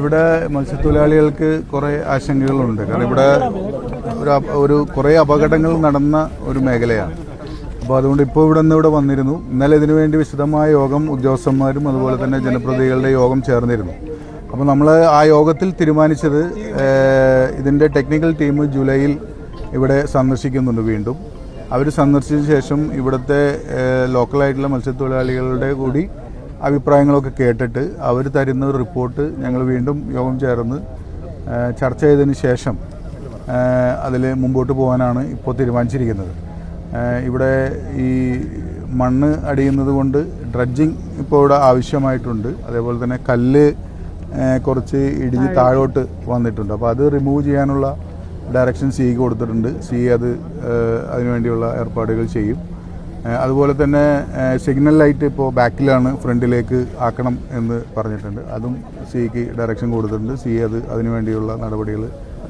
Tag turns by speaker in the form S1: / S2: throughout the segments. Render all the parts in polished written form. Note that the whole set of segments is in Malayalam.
S1: ഇവിടെ മത്സ്യത്തൊഴിലാളികൾക്ക് കുറേ ആശങ്കകളുണ്ട്. കാരണം ഇവിടെ കുറേ അപകടങ്ങൾ നടന്ന ഒരു മേഖലയാണ്. അപ്പോൾ അതുകൊണ്ട് ഇപ്പോൾ ഇവിടെ വന്നിരുന്നു. ഇന്നലെ ഇതിനു വേണ്ടി വിശദമായ യോഗം ഉദ്യോഗസ്ഥന്മാരും അതുപോലെ തന്നെ ജനപ്രതിനിധികളുടെ യോഗം ചേർന്നിരുന്നു. അപ്പോൾ നമ്മൾ ആ യോഗത്തിൽ തീരുമാനിച്ചത് ഇതിൻ്റെ ടെക്നിക്കൽ ടീം ജൂലൈയിൽ ഇവിടെ സന്ദർശിക്കുന്നുണ്ട്. വീണ്ടും അവർ സന്ദർശിച്ച ശേഷം ഇവിടുത്തെ ലോക്കലായിട്ടുള്ള മത്സ്യത്തൊഴിലാളികളുടെ കൂടി അഭിപ്രായങ്ങളൊക്കെ കേട്ടിട്ട് അവർ തരുന്ന ഒരു റിപ്പോർട്ട് ഞങ്ങൾ വീണ്ടും യോഗം ചേർന്ന് ചർച്ച ചെയ്തതിന് ശേഷം അതിൽ മുമ്പോട്ട് പോകാനാണ് ഇപ്പോൾ തീരുമാനിച്ചിരിക്കുന്നത്. ഇവിടെ ഈ മണ്ണ് അടിയുന്നത് കൊണ്ട് ഡ്രഡ്ജിങ് ഇപ്പോൾ ഇവിടെ ആവശ്യമായിട്ടുണ്ട്. അതേപോലെ തന്നെ കല്ല് കുറച്ച് ഇടിഞ്ഞ് താഴോട്ട് വന്നിട്ടുണ്ട്. അപ്പോൾ അത് റിമൂവ് ചെയ്യാനുള്ള ഡയറക്ഷൻ സിക്ക് കൊടുത്തിട്ടുണ്ട്. സി അതിനുവേണ്ടിയുള്ള ഏർപ്പാടുകൾ ചെയ്യും. അതുപോലെ തന്നെ സിഗ്നൽ ലൈറ്റ് ഇപ്പോൾ ബാക്കിലാണ്, ഫ്രണ്ടിലേക്ക് ആക്കണം എന്ന് പറഞ്ഞിട്ടുണ്ട്. അതും സിക്ക് ഡയറക്ഷൻ കൊടുത്തിട്ടുണ്ട്. സി അതിനുവേണ്ടിയുള്ള നടപടികൾ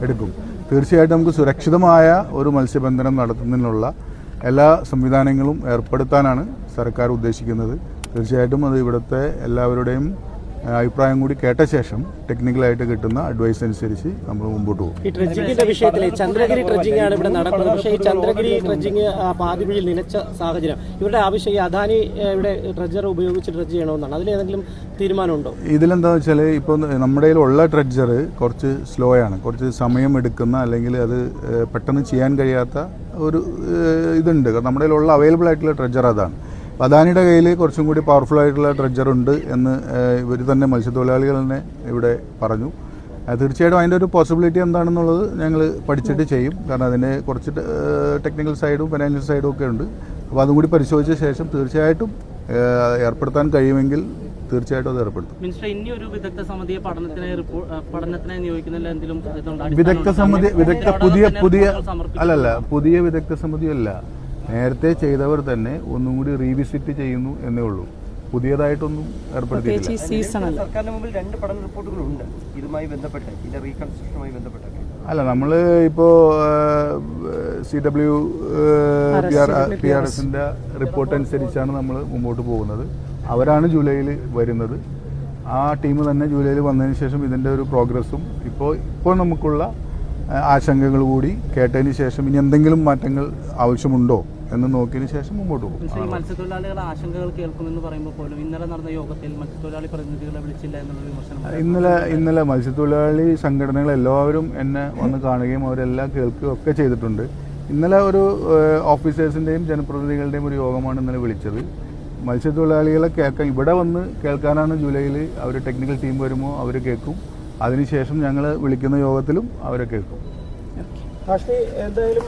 S1: എടുക്കും. തീർച്ചയായിട്ടും നമുക്ക് സുരക്ഷിതമായ ഒരു മത്സ്യബന്ധനം നടത്തുന്നതിനുള്ള എല്ലാ സംവിധാനങ്ങളും ഏർപ്പെടുത്താനാണ് സർക്കാർ ഉദ്ദേശിക്കുന്നത്. തീർച്ചയായിട്ടും അത് ഇവിടുത്തെ എല്ലാവരുടെയും അഭിപ്രായം കൂടി കേട്ട ശേഷം ടെക്നിക്കലായിട്ട് കിട്ടുന്ന അഡ്വൈസ് അനുസരിച്ച് നമ്മൾ മുമ്പോട്ട് പോകും.
S2: ഈ ട്രഡ്ജിങ്ങിന്റെ വിഷയത്തിൽ ചന്ദ്രഗിരി ട്രഡ്ജിംഗ് ആണ് ഇവിടെ നടക്കുന്നത്. പക്ഷേ ഈ ചന്ദ്രഗിരി ട്രഡ്ജിങ് പാതിവഴിയിൽ നിലച്ച സാഹചര്യം, ഇവരുടെ ആവശ്യം ഈ അദാനി ഇവിടെ ട്രഡ്ജർ ഉപയോഗിച്ച് ട്രഡ്ജ് ചെയ്യണമെന്നാണ്. അതിലേതെങ്കിലും തീരുമാനമുണ്ടോ?
S1: ഇതിലെന്താണെന്ന് വെച്ചാൽ ഇപ്പോൾ നമ്മുടെ ഉള്ള ട്രഡ്ജർ കുറച്ച് സ്ലോ ആണ്, കുറച്ച് സമയം എടുക്കുന്ന, അല്ലെങ്കിൽ അത് പെട്ടെന്ന് ചെയ്യാൻ കഴിയാത്ത ഒരു ഇതുണ്ട്. നമ്മുടെ കയ്യിലുള്ള അവൈലബിൾ ആയിട്ടുള്ള ട്രഡ്ജർ അതാണ്. അദാനിയുടെ കയ്യിൽ കുറച്ചും കൂടി പവർഫുൾ ആയിട്ടുള്ള ട്രഡ്ജർ ഉണ്ട് എന്ന് ഇവർ തന്നെ മത്സ്യത്തൊഴിലാളികൾ തന്നെ ഇവിടെ പറഞ്ഞു. തീർച്ചയായിട്ടും അതിൻ്റെ ഒരു പോസിബിലിറ്റി എന്താണെന്നുള്ളത് ഞങ്ങൾ പഠിച്ചിട്ട് ചെയ്യും. കാരണം അതിന് കുറച്ച് ടെക്നിക്കൽ സൈഡും ഫൈനാൻഷ്യൽ സൈഡും ഒക്കെ ഉണ്ട്. അപ്പോൾ അതും കൂടി പരിശോധിച്ച ശേഷം തീർച്ചയായിട്ടും ഏർപ്പെടുത്താൻ കഴിയുമെങ്കിൽ തീർച്ചയായിട്ടും അത് ഏർപ്പെടുത്തും. പുതിയ വിദഗ്ധ സമിതിയല്ല, നേരത്തെ ചെയ്തവർ തന്നെ ഒന്നും കൂടി റീവിസിറ്റ് ചെയ്യുന്നു എന്നേ ഉള്ളൂ. പുതിയതായിട്ടൊന്നും ഏർപ്പെടുത്തിയിട്ടില്ല. അല്ല, നമ്മൾ ഇപ്പോൾ CWPRSന്റെ റിപ്പോർട്ട് അനുസരിച്ചാണ് നമ്മൾ മുമ്പോട്ട് പോകുന്നത്. അവരാണ് ജൂലൈയിൽ വരുന്നത്. ആ ടീം തന്നെ ജൂലൈയിൽ വന്നതിന് ശേഷം ഇതിൻ്റെ ഒരു പ്രോഗ്രസ്സും ഇപ്പോൾ നമുക്കുള്ള ആശങ്കകൾ കൂടി കേട്ടതിന് ശേഷം ഇനി എന്തെങ്കിലും മാറ്റങ്ങൾ ആവശ്യമുണ്ടോ എന്ന് നോക്കിയതിന് ശേഷം മുമ്പോട്ട് പോകും.
S2: മത്സ്യത്തൊഴിലാളികളുടെ ആശങ്കകൾ കേൾക്കുമെന്ന് പറയുമ്പോൾ പോലും ഇന്നലെ നടന്ന യോഗത്തിൽ മത്സ്യത്തൊഴിലാളി പ്രതിനിധികളെ വിളിച്ചില്ല എന്നുള്ള വിമർശനം.
S1: ഇന്നലെ മത്സ്യത്തൊഴിലാളി സംഘടനകൾ എല്ലാവരും എന്നെ വന്ന് കാണുകയും അവരെല്ലാം കേൾക്കുകയും ഒക്കെ ചെയ്തിട്ടുണ്ട്. ഇന്നലെ ഒരു ഓഫീസേഴ്സിൻ്റെയും ജനപ്രതിനിധികളുടെയും ഒരു യോഗമാണ് ഇന്നലെ വിളിച്ചത്. മത്സ്യത്തൊഴിലാളികളെ കേൾക്കാൻ ഇവിടെ വന്ന് കേൾക്കാനാണ് ജൂലൈയിൽ. അവർ ടെക്നിക്കൽ ടീം വരുമ്പോൾ അവർ കേൾക്കും. അതിനുശേഷം ഞങ്ങൾ വിളിക്കുന്ന യോഗത്തിലും അവരെ കേൾക്കും.
S2: എന്തായാലും